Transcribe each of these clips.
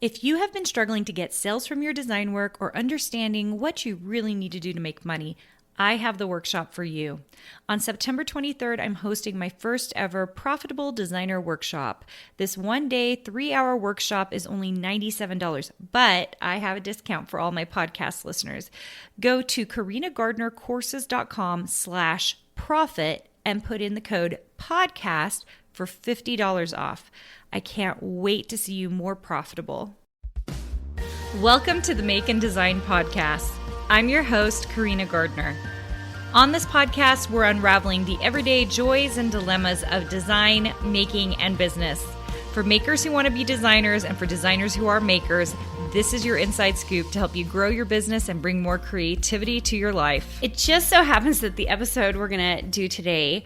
If you have been struggling to get sales from your design work or understanding what you really need to do to make money, I have the workshop for you. On September 23rd, I'm hosting my first ever Profitable Designer Workshop. This one-day, 3-hour workshop is only $97, but I have a discount for all my podcast listeners. Go to carinagardnercourses.com/profit and put in the code podcast for $50 off. I can't wait to see you more profitable. Welcome to the Make and Design Podcast. I'm your host, Carina Gardner. On this podcast, we're unraveling the everyday joys and dilemmas of design, making, and business. For makers who want to be designers and for designers who are makers, this is your inside scoop to help you grow your business and bring more creativity to your life. It just so happens that the episode we're going to do today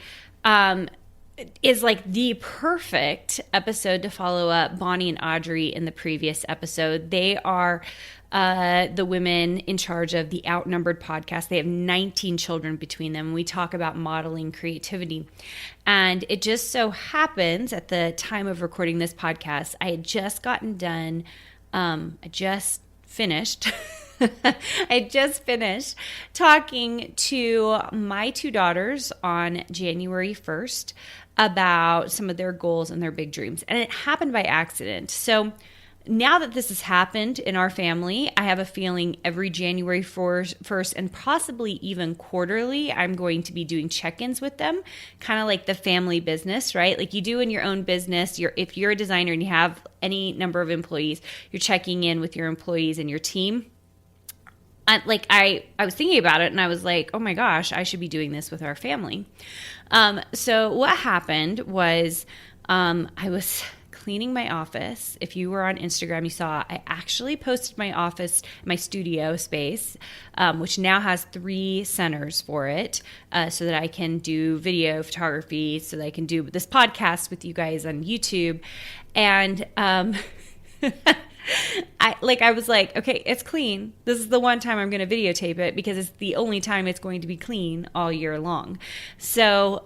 is like the perfect episode to follow up Bonnie and Audrey in the previous episode. They are the women in charge of the Outnumbered podcast. They have 19 children between them. We talk about modeling creativity. And it just so happens at the time of recording this podcast, I had just gotten done. I just finished talking to my two daughters on January 1st about some of their goals and their big dreams. And it happened by accident. So now that this has happened in our family, I have a feeling every January 1st and possibly even quarterly, I'm going to be doing check-ins with them, kind of like the family business, right? Like you do in your own business. If you're a designer and you have any number of employees, you're checking in with your employees and your team. I was thinking about it and I was like, oh my gosh, I should be doing this with our family. So what happened was I was cleaning my office. If you were on Instagram, you saw I actually posted my office, my studio space, which now has 3 centers for it, so that I can do video photography, so that I can do this podcast with you guys on YouTube. And I was like, okay, it's clean. This is the one time I'm going to videotape it because it's the only time it's going to be clean all year long. So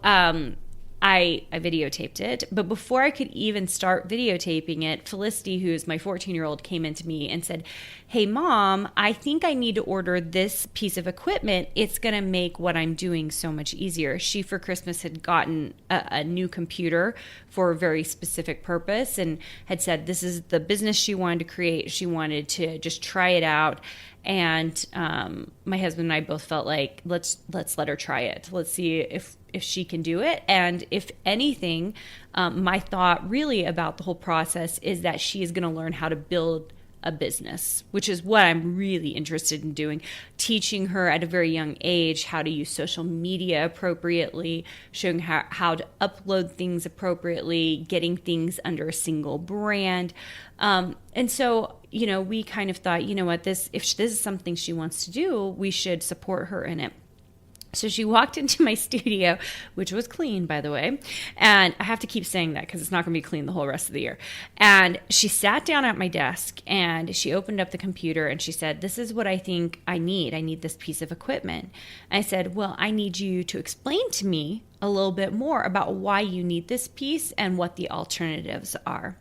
I videotaped it. But before I could even start videotaping it, Felicity, who is my 14-year-old, came into me and said, hey, Mom, I think I need to order this piece of equipment. It's going to make what I'm doing so much easier. She, for Christmas, had gotten a new computer for a very specific purpose and had said this is the business she wanted to create. She wanted to just try it out. And my husband and I both felt like, let's let her try it. Let's see if she can do it. And if anything, my thought really about the whole process is that she is going to learn how to build a business, which is what I'm really interested in doing, teaching her at a very young age how to use social media appropriately, showing her how to upload things appropriately, getting things under a single brand. And so, we kind of thought, if this is something she wants to do, we should support her in it. So she walked into my studio, which was clean, by the way. And I have to keep saying that because it's not going to be clean the whole rest of the year. And she sat down at my desk and she opened up the computer and she said, this is what I think I need. I need this piece of equipment. I said, well, I need you to explain to me a little bit more about why you need this piece and what the alternatives are.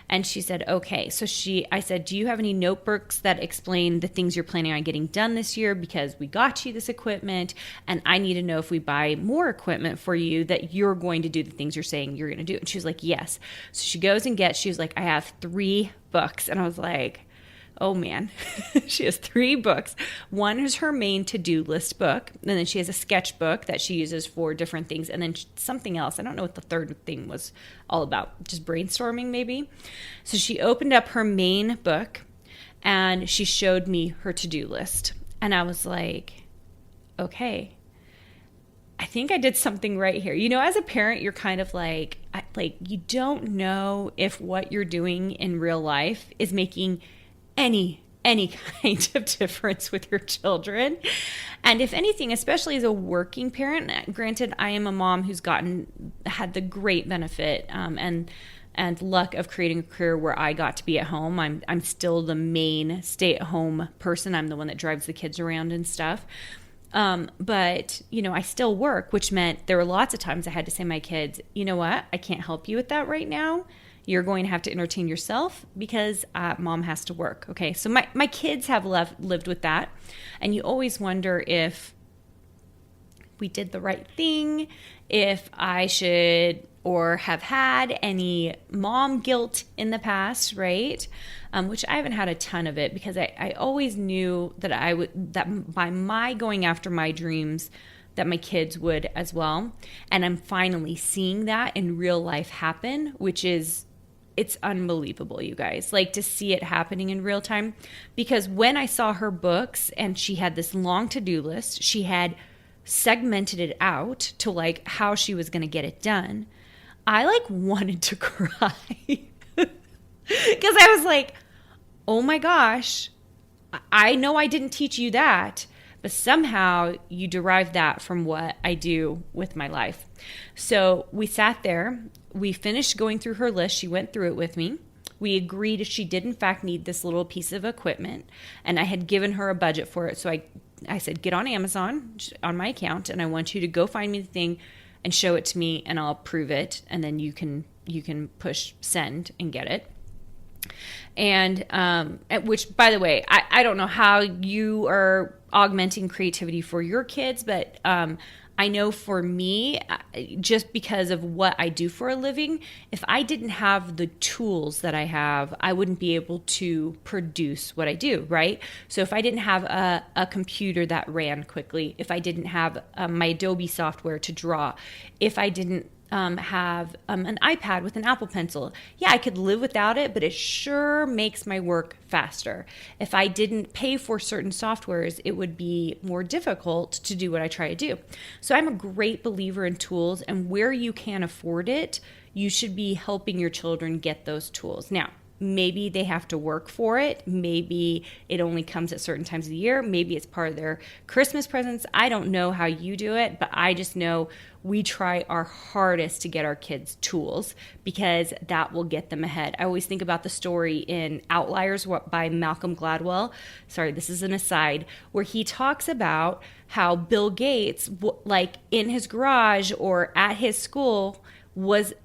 And she said, okay. So I said, do you have any notebooks that explain the things you're planning on getting done this year? Because we got you this equipment and I need to know if we buy more equipment for you that you're going to do the things you're saying you're going to do. And she was like, yes. So she goes and she was like, I have 3 books. And I was like, oh man, she has 3 books. One is her main to-do list book. And then she has a sketchbook that she uses for different things. And then something else. I don't know what the third thing was all about. Just brainstorming maybe. So she opened up her main book and she showed me her to-do list. And I was like, okay, I think I did something right here. As a parent, you're kind of like you don't know if what you're doing in real life is making any kind of difference with your children. And if anything, especially as a working parent, granted, I am a mom who's had the great benefit and luck of creating a career where I got to be at home. I'm still the main stay-at-home person. I'm the one that drives the kids around and stuff. But, I still work, which meant there were lots of times I had to say to my kids, you know what? I can't help you with that right now. you're going to have to entertain yourself because mom has to work. Okay, so my kids have lived with that. And you always wonder if we did the right thing, if I should or have had any mom guilt in the past, right? Which I haven't had a ton of it because I always knew that by my going after my dreams, that my kids would as well. And I'm finally seeing that in real life happen, which is, it's unbelievable, you guys, like to see it happening in real time. Because when I saw her books and she had this long to-do list, she had segmented it out to like how she was going to get it done. I like wanted to cry because I was like, oh my gosh, I know I didn't teach you that, but somehow you derive that from what I do with my life. So we sat there, we finished going through her list. She went through it with me. We agreed she did in fact need this little piece of equipment, and I had given her a budget for it. So I said, get on Amazon on my account, and I want you to go find me the thing and show it to me, and I'll approve it, and then you can push send and get it. And which, by the way, I don't know how you are augmenting creativity for your kids, but I know for me, just because of what I do for a living, if I didn't have the tools that I have, I wouldn't be able to produce what I do, right? So if I didn't have a computer that ran quickly, if I didn't have my Adobe software to draw, if I didn't have an iPad with an Apple Pencil. Yeah, I could live without it, but it sure makes my work faster. If I didn't pay for certain softwares, it would be more difficult to do what I try to do. So I'm a great believer in tools, and where you can afford it, you should be helping your children get those tools. Now, maybe they have to work for it. Maybe it only comes at certain times of the year. Maybe it's part of their Christmas presents. I don't know how you do it, but I just know we try our hardest to get our kids tools because that will get them ahead. I always think about the story in Outliers by Malcolm Gladwell. Sorry, this is an aside, where he talks about how Bill Gates, like in his garage or at his school,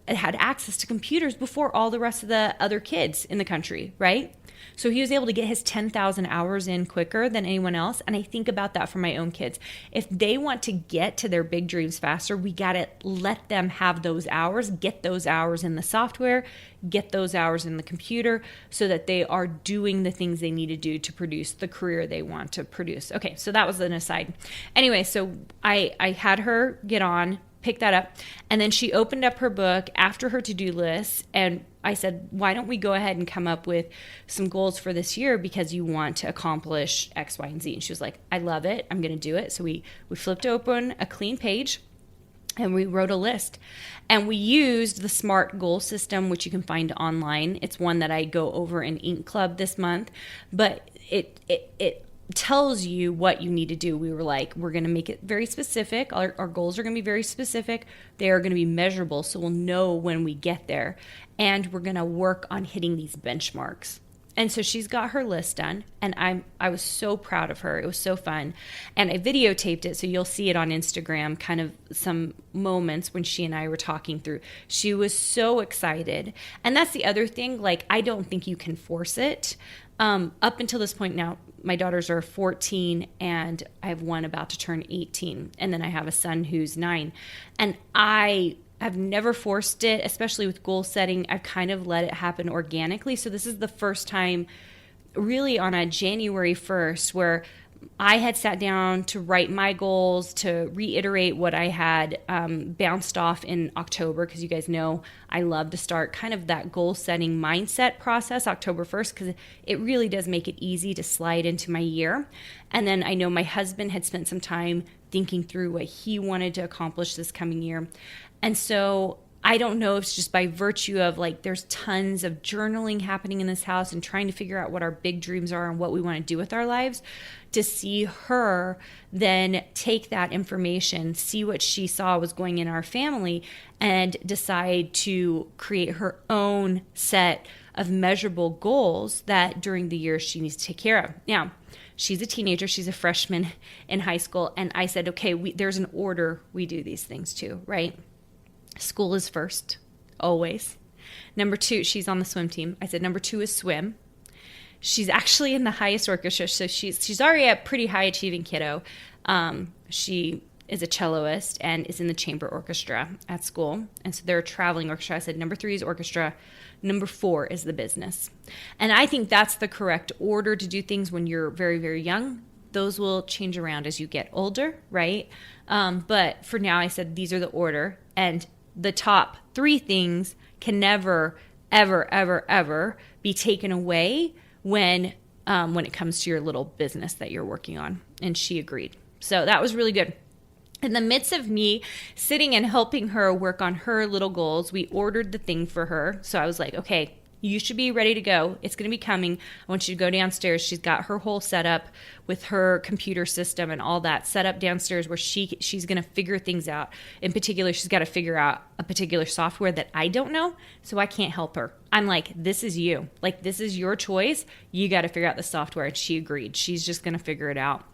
had access to computers before all the rest of the other kids in the country, right? So he was able to get his 10,000 hours in quicker than anyone else. And I think about that for my own kids. If they want to get to their big dreams faster, we got to let them have those hours, get those hours in the software, get those hours in the computer so that they are doing the things they need to do to produce the career they want to produce. Okay, so that was an aside. Anyway, so I had her get on, pick that up. And then she opened up her book after her to-do list. And I said, why don't we go ahead and come up with some goals for this year because you want to accomplish X, Y, and Z. And she was like, I love it. I'm going to do it. So we flipped open a clean page and we wrote a list. And we used the SMART goal system, which you can find online. It's one that I go over in Ink Club this month. But it tells you what you need to do. We were like, we're going to make it very specific. Our goals are going to be very specific. They are going to be measurable, so we'll know when we get there. And we're going to work on hitting these benchmarks. And so she's got her list done, and I was so proud of her. It was so fun. And I videotaped it, so you'll see it on Instagram, kind of some moments when she and I were talking through. She was so excited. And that's the other thing, like, I don't think you can force it. Up until this point now, my daughters are 14 and I have one about to turn 18. And then I have a son who's 9. And I've never forced it, especially with goal setting. I've kind of let it happen organically. So this is the first time really on a January 1st where I had sat down to write my goals, to reiterate what I had bounced off in October, because you guys know I love to start kind of that goal setting mindset process October 1st, because it really does make it easy to slide into my year. And then I know my husband had spent some time thinking through what he wanted to accomplish this coming year. And so I don't know if it's just by virtue of like there's tons of journaling happening in this house and trying to figure out what our big dreams are and what we want to do with our lives, to see her then take that information, see what she saw was going in our family, and decide to create her own set of measurable goals that during the year she needs to take care of. Now, she's a teenager. She's a freshman in high school. And I said, okay, there's an order we do these things to, right? School is first, always. Number 2, she's on the swim team. I said, number 2 is swim. She's actually in the highest orchestra, so she's already a pretty high achieving kiddo. She is a celloist and is in the chamber orchestra at school. And so they're a traveling orchestra. I said number 3 is orchestra. Number 4 is the business. And I think that's the correct order to do things when you're very, very young. Those will change around as you get older, right? But for now, I said these are the order. And the top 3 things can never, ever, ever, ever be taken away when it comes to your little business that you're working on. And she agreed. So that was really good. In the midst of me sitting and helping her work on her little goals, we ordered the thing for her. So I was like, okay, you should be ready to go. It's going to be coming. I want you to go downstairs. She's got her whole setup with her computer system and all that set up downstairs where she's going to figure things out. In particular, she's got to figure out a particular software that I don't know, so I can't help her. I'm like, this is you. Like, this is your choice. You got to figure out the software. And she agreed. She's just going to figure it out.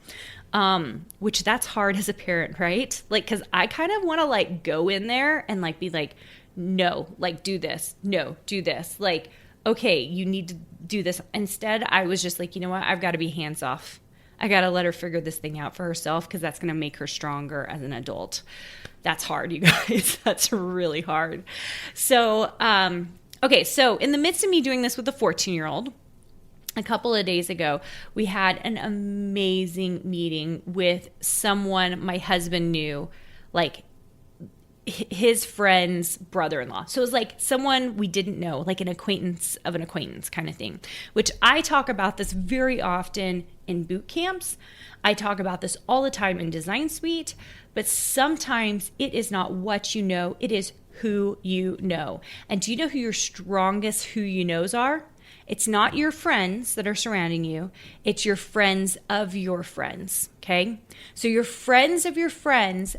Which that's hard as a parent, right? Like, cause I kind of want to like go in there and like be like, no, like do this. No, do this. Like, okay, you need to do this. Instead, I was just like, you know what? I've got to be hands off. I got to let her figure this thing out for herself because that's going to make her stronger as an adult. That's hard, you guys. That's really hard. So, okay. So in the midst of me doing this with a 14-year-old, a couple of days ago, we had an amazing meeting with someone my husband knew, like his friend's brother-in-law. So it was like someone we didn't know, like an acquaintance of an acquaintance kind of thing, which I talk about this very often in boot camps. I talk about this all the time in Design Suite, but sometimes it is not what you know, it is who you know. And do you know who your strongest who you knows are? It's not your friends that are surrounding you. It's your friends of your friends, okay? So your friends of your friends,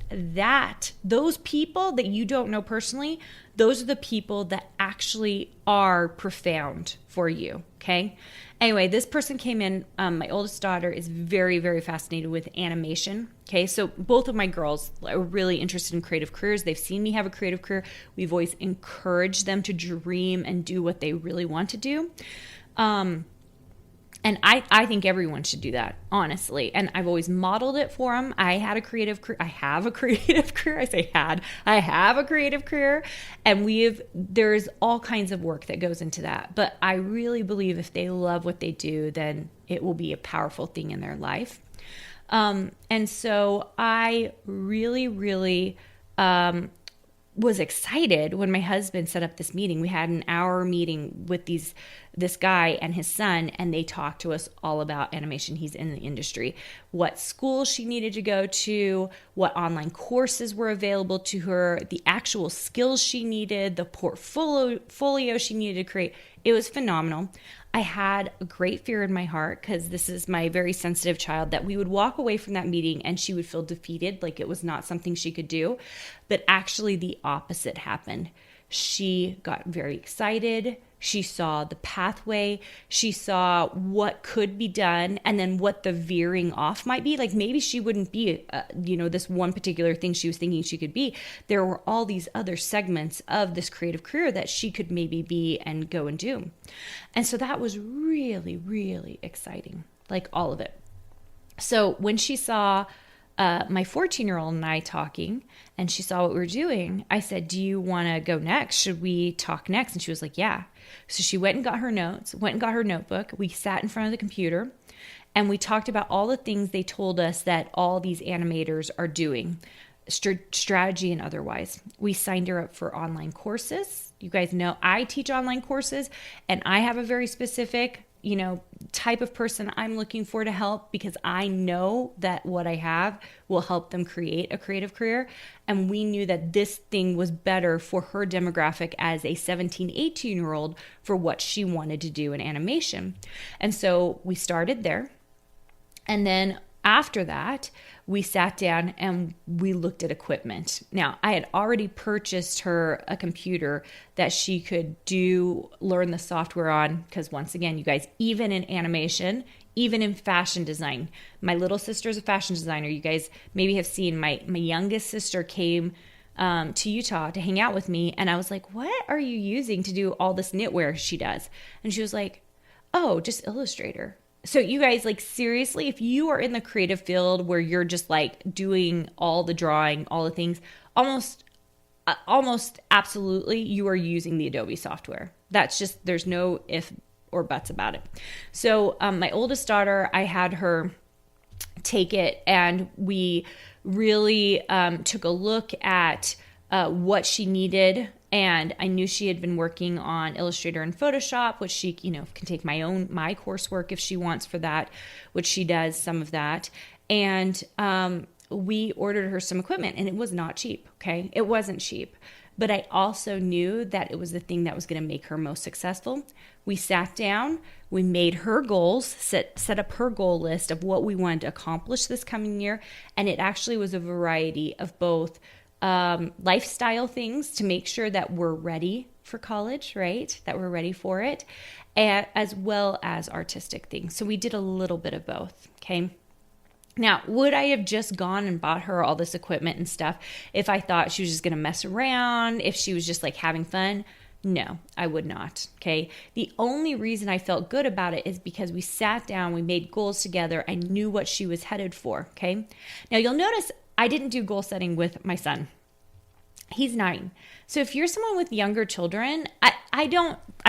those people that you don't know personally, those are the people that actually are profound for you, okay? Anyway, this person came in. My oldest daughter is very, very fascinated with animation. Okay, so both of my girls are really interested in creative careers. They've seen me have a creative career. We've always encouraged them to dream and do what they really want to do. And I think everyone should do that, honestly. And I've always modeled it for them. I had a creative career. I have a creative career. I say had. I have a creative career. And there's all kinds of work that goes into that. But I really believe if they love what they do, then it will be a powerful thing in their life. And so I really, really was excited when my husband set up this meeting. We had an hour meeting with this guy and his son, and they talked to us all about animation. He's in the industry, what school she needed to go to, what online courses were available to her, the actual skills she needed, the portfolio she needed to create. It was phenomenal. I had a great fear in my heart because this is my very sensitive child, that we would walk away from that meeting and she would feel defeated, like it was not something she could do. But actually the opposite happened. She got very excited. She saw the pathway. She saw what could be done and then what the veering off might be. Like maybe she wouldn't be, this one particular thing she was thinking she could be. There were all these other segments of this creative career that she could maybe be and go and do. And so that was really, really exciting, like all of it. So when she saw my 14-year-old and I talking, and she saw what we were doing, I said, do you want to go next? Should we talk next? And she was like, yeah. So she went and got her notes, went and got her notebook. We sat in front of the computer and we talked about all the things they told us that all these animators are doing, strategy and otherwise. We signed her up for online courses. You guys know I teach online courses and I have a very specific type of person I'm looking for to help because I know that what I have will help them create a creative career. And we knew that this thing was better for her demographic as a 17, 18-year-old for what she wanted to do in animation. And so we started there. And then after that, we sat down and we looked at equipment. Now, I had already purchased her a computer that she could learn the software on, because once again, you guys, even in animation, even in fashion design, my little sister is a fashion designer. You guys maybe have seen my youngest sister came to Utah to hang out with me. And I was like, what are you using to do all this knitwear she does? And she was like, oh, just Illustrator. So you guys, like, seriously, if you are in the creative field where you're just like doing all the drawing, all the things, almost absolutely you are using the Adobe software. That's just, there's no if or buts about it. So my oldest daughter, I had her take it, and we really took a look at what she needed. And I knew she had been working on Illustrator and Photoshop, which she, can take my coursework if she wants for that, which she does some of that. And we ordered her some equipment, and it was not cheap. Okay. It wasn't cheap, but I also knew that it was the thing that was going to make her most successful. We sat down, we made her goals, set up her goal list of what we wanted to accomplish this coming year. And it actually was a variety of both lifestyle things to make sure that we're ready for college, right? That we're ready for it, as well as artistic things. So we did a little bit of both. Okay. Now, would I have just gone and bought her all this equipment and stuff if I thought she was just going to mess around, if she was just like having fun? No, I would not. Okay. The only reason I felt good about it is because we sat down, we made goals together. I knew what she was headed for. Okay. Now you'll notice I didn't do goal setting with my son. He's 9. So if you're someone with younger children, I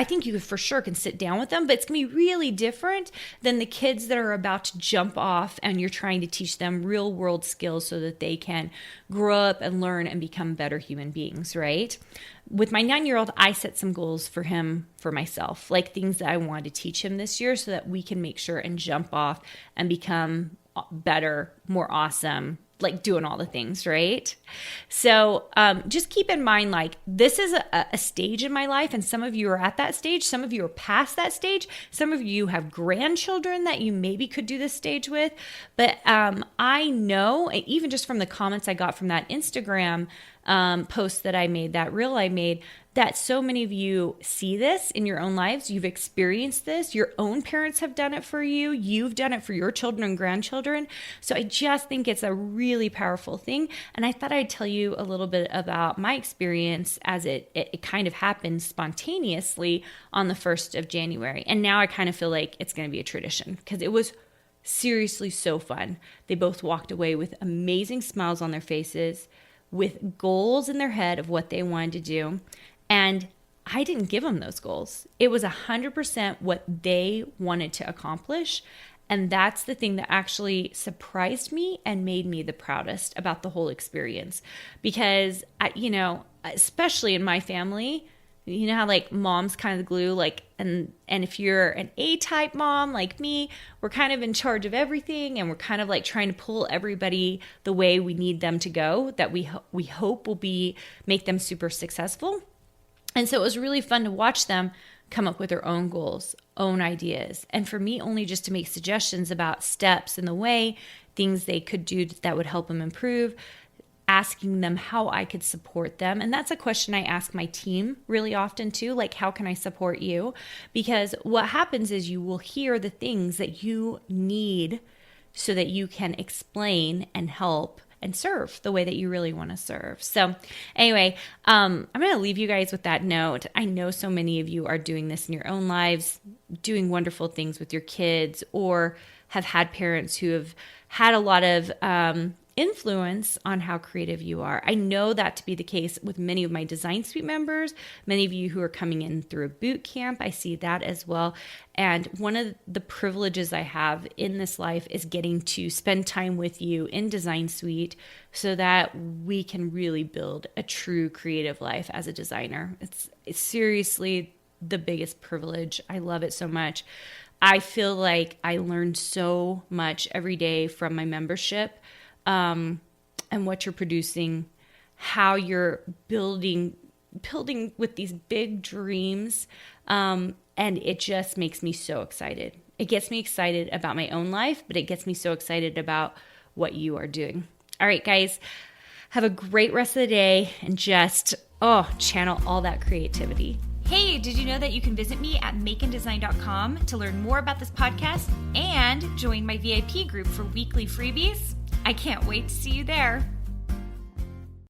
think you for sure can sit down with them, but it's going to be really different than the kids that are about to jump off and you're trying to teach them real world skills so that they can grow up and learn and become better human beings, right? With my 9-year-old, I set some goals for him, for myself, like things that I wanted to teach him this year so that we can make sure and jump off and become better, more awesome, like doing all the things, right? So just keep in mind, like, this is a stage in my life, and some of you are at that stage. Some of you are past that stage. Some of you have grandchildren that you maybe could do this stage with. But I know, even just from the comments I got from that Instagram post that I made, that reel I made, that so many of you see this in your own lives. You've experienced this. Your own parents have done it for you. You've done it for your children and grandchildren. So I just think it's a really powerful thing. And I thought I'd tell you a little bit about my experience as it kind of happened spontaneously on the 1st of January. And now I kind of feel like it's going to be a tradition because it was seriously so fun. They both walked away with amazing smiles on their faces, with goals in their head of what they wanted to do. And I didn't give them those goals. It was 100% what they wanted to accomplish. And that's the thing that actually surprised me and made me the proudest about the whole experience. Because, especially in my family, you know how like mom's kind of the glue, like, and if you're an A-type mom like me, we're kind of in charge of everything, and we're kind of like trying to pull everybody the way we need them to go, that we hope will make them super successful. And so it was really fun to watch them come up with their own goals, own ideas. And for me, only just to make suggestions about steps in the way, things they could do that would help them improve, asking them how I could support them. And that's a question I ask my team really often too, like, how can I support you? Because what happens is you will hear the things that you need so that you can explain and help and serve the way that you really want to serve. So anyway, I'm going to leave you guys with that note. I know so many of you are doing this in your own lives, doing wonderful things with your kids, or have had parents who have had a lot of influence on how creative you are. I know that to be the case with many of my Design Suite members, many of you who are coming in through a boot camp. I see that as well. And one of the privileges I have in this life is getting to spend time with you in Design Suite so that we can really build a true creative life as a designer. It's seriously the biggest privilege. I love it so much. I feel like I learn so much every day from my membership. And what you're producing, how you're building with these big dreams. And it just makes me so excited. It gets me excited about my own life, but it gets me so excited about what you are doing. All right, guys, have a great rest of the day and just, channel all that creativity. Hey, did you know that you can visit me at makeanddesign.com to learn more about this podcast and join my VIP group for weekly freebies? I can't wait to see you there.